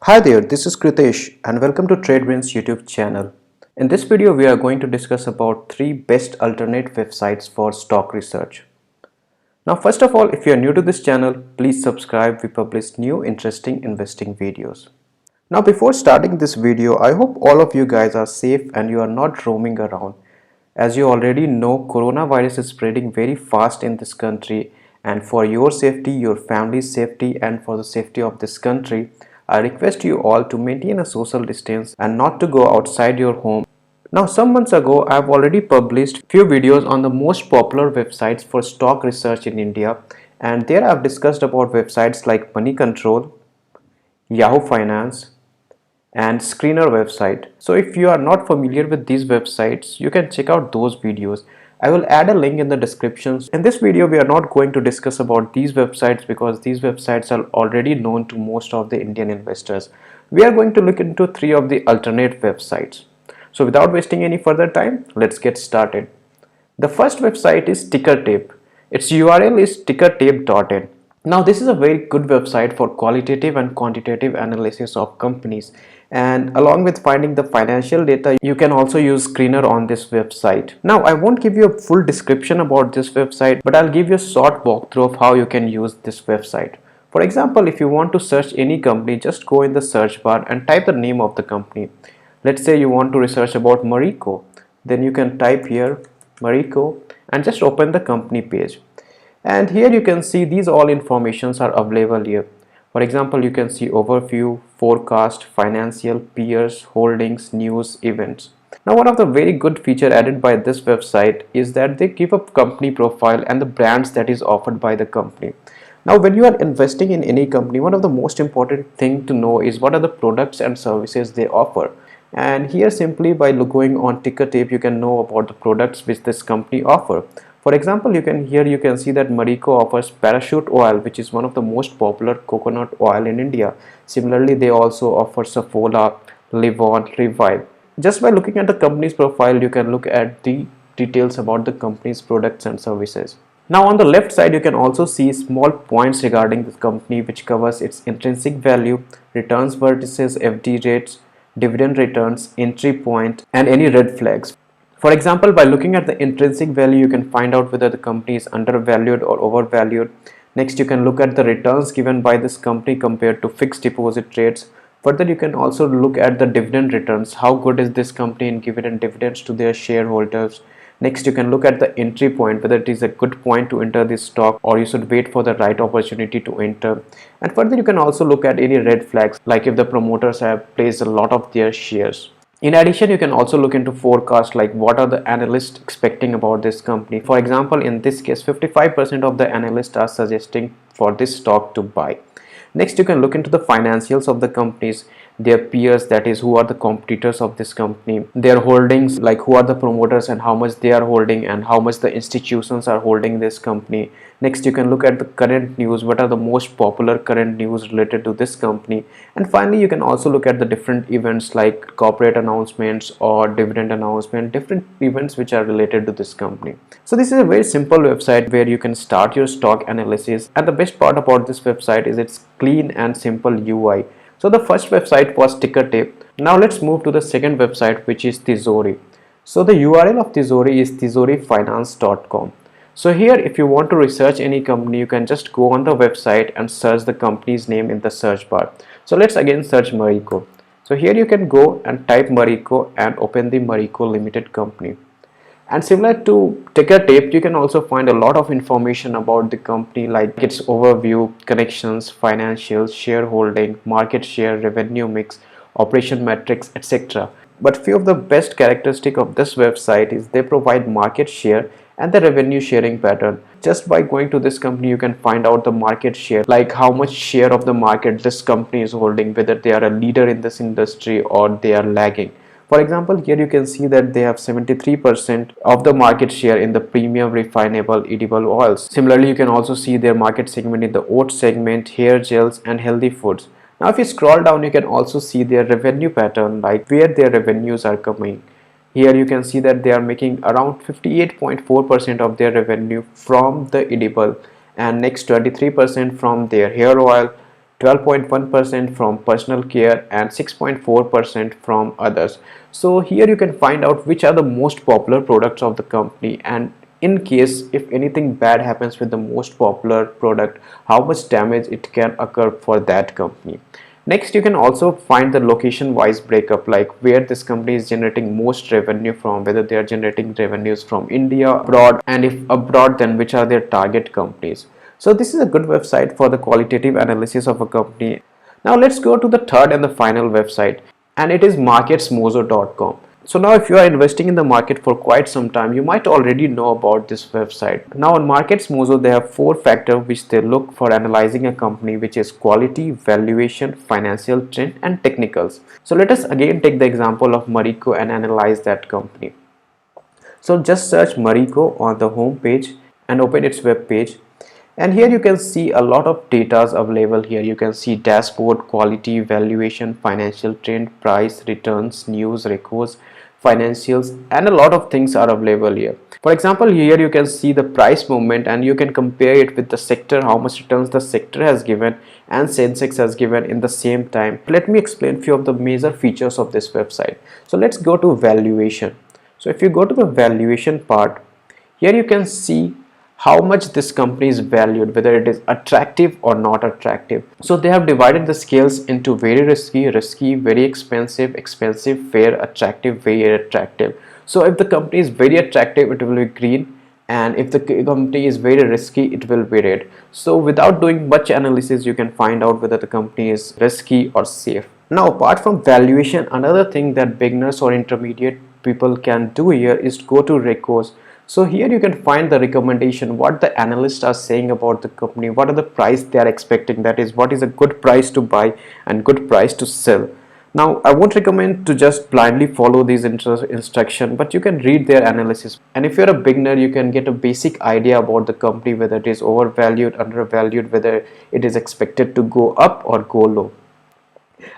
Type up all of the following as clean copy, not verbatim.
Hi there, this is Kritesh and welcome to TradeWinds YouTube channel. In this video, we are going to discuss about 3 best alternate websites for stock research. Now, first of all, if you are new to this channel, please subscribe. We publish new interesting investing videos. Now, before starting this video, I hope all of you guys are safe and you are not roaming around. As you already know, coronavirus is spreading very fast in this country, and for your safety, your family's safety, and for the safety of this country, I request you all to maintain a social distance and not to go outside your home. Now, some months ago, I have already published few videos on the most popular websites for stock research in India, and there I have discussed about websites like Money Control, Yahoo Finance, and Screener website. So if you are not familiar with these websites, you can check out those videos. I will add a link in the descriptions. In this video, we are not going to discuss about these websites because these websites are already known to most of the Indian investors. We are going to look into 3 of the alternate websites. So without wasting any further time, let's get started. The first website is TickerTape. Its URL is tickertape.in. Now, this is a very good website for qualitative and quantitative analysis of companies, and along with finding the financial data, you can also use Screener on this website. Now, I won't give you a full description about this website, but I'll give you a short walkthrough of how you can use this website. For example, if you want to search any company, just go in the search bar and type the name of the company. Let's say you want to research about Meraco, then you can type here Meraco and just open the company page. And here you can see these all informations are available here. For example, you can see overview, forecast, financial, peers, holdings, news, events. Now, one of the very good feature added by this website is that they give a company profile and the brands that is offered by the company. Now, when you are investing in any company, one of the most important thing to know is what are the products and services they offer. And here, simply by going on TickerTape, you can know about the products which this company offer. For example, you can see that Meraco offers parachute oil, which is one of the most popular coconut oil in India. Similarly, they also offer Safola, Livon, Revive. Just by looking at the company's profile, you can look at the details about the company's products and services. Now, on the left side, you can also see small points regarding this company, which covers its intrinsic value, returns versus FD rates, dividend returns, entry point, and any red flags. For example, by looking at the intrinsic value, you can find out whether the company is undervalued or overvalued. Next, you can look at the returns given by this company compared to fixed deposit rates. Further, you can also look at the dividend returns. How good is this company in giving dividends to their shareholders? Next, you can look at the entry point, whether it is a good point to enter this stock or you should wait for the right opportunity to enter. And further, you can also look at any red flags, like if the promoters have placed a lot of their shares. In addition, you can also look into forecast, like what are the analysts expecting about this company. For example, in this case, 55% of the analysts are suggesting for this stock to buy. Next, you can look into the financials of the companies, their peers, that is, who are the competitors of this company, their holdings, like who are the promoters and how much they are holding and how much the institutions are holding this company. Next, you can look at the current news, what are the most popular current news related to this company. And finally, you can also look at the different events like corporate announcements or dividend announcement, different events which are related to this company. So this is a very simple website where you can start your stock analysis, and the best part about this website is its clean and simple UI. So the first website was TickerTape. Now let's move to the second website, which is Tizori. So the URL of Tizori is tizorifinance.com. So here, if you want to research any company, you can just go on the website and search the company's name in the search bar. So let's again search Meraco. So here you can go and type Meraco and open the Meraco Limited company. And similar to TickerTape, you can also find a lot of information about the company, like its overview, connections, financials, shareholding, market share, revenue mix, operation metrics, etc. But few of the best characteristics of this website is they provide market share and the revenue sharing pattern. Just by going to this company, you can find out the market share, like how much share of the market this company is holding, whether they are a leader in this industry or they are lagging. For example, here you can see that they have 73% of the market share in the premium refinable edible oils. Similarly, you can also see their market segment in the oat segment, hair gels, and healthy foods. Now, if you scroll down, you can also see their revenue pattern, like where their revenues are coming. Here you can see that they are making around 58.4% of their revenue from the edible, and next 23% from their hair oil, 12.1% from personal care, and 6.4% from others. So here you can find out which are the most popular products of the company, and in case if anything bad happens with the most popular product, how much damage it can occur for that company. Next, you can also find the location wise breakup, like where this company is generating most revenue from, whether they are generating revenues from India, abroad, and if abroad, then which are their target companies. So this is a good website for the qualitative analysis of a company. Now let's go to the third and the final website, and it is marketsmojo.com. So now if you are investing in the market for quite some time, you might already know about this website. Now on Markets Mojo, they have four factors which they look for analyzing a company, which is quality, valuation, financial trend, and technicals. So let us again take the example of Meraco and analyze that company. So just search Meraco on the home page and open its web page, and here you can see a lot of data available. Here you can see dashboard, quality, valuation, financial trend, price, returns, news, records, financials, and a lot of things are available here. For example, here you can see the price movement and you can compare it with the sector, how much returns the sector has given and Sensex has given in the same time. Let me explain few of the major features of this website. So let's go to valuation. So if you go to the valuation part, here you can see how much this company is valued, whether it is attractive or not attractive. So they have divided the scales into very risky, very expensive, fair, attractive, very attractive. So if the company is very attractive, it will be green, and if the company is very risky, it will be red. So without doing much analysis, you can find out whether the company is risky or safe. Now apart from valuation, another thing that beginners or intermediate people can do here is to go to records. So here you can find the recommendation, what the analysts are saying about the company, what are the price they are expecting, that is what is a good price to buy and good price to sell. Now I won't recommend to just blindly follow these instructions, but you can read their analysis, and if you're a beginner, you can get a basic idea about the company, whether it is overvalued, undervalued, whether it is expected to go up or go low.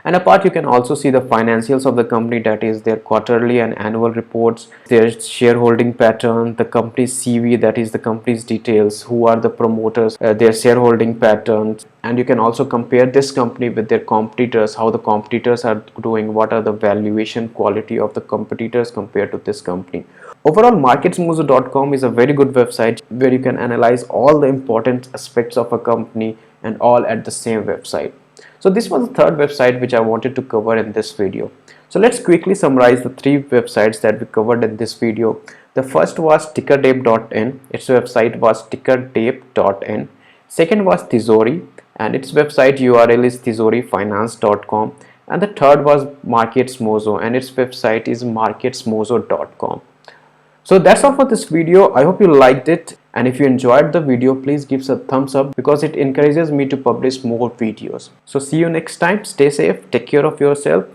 And apart, you can also see the financials of the company, that is their quarterly and annual reports, their shareholding pattern, the company's CV, that is the company's details, who are the promoters, their shareholding patterns. And you can also compare this company with their competitors, how the competitors are doing, what are the valuation quality of the competitors compared to this company. Overall, marketsmojo.com is a very good website where you can analyze all the important aspects of a company and all at the same website. So this was the third website which I wanted to cover in this video. So let's quickly summarize the three websites that we covered in this video. The first was tickertape.in. Its website was tickertape.in. Second was Tizori, and its website URL is tizorifinance.com. And the third was Markets Mojo, and its website is marketsmojo.com. So that's all for this video. I hope you liked it, and if you enjoyed the video, please give us a thumbs up because it encourages me to publish more videos. So see you next time. Stay safe, take care of yourself.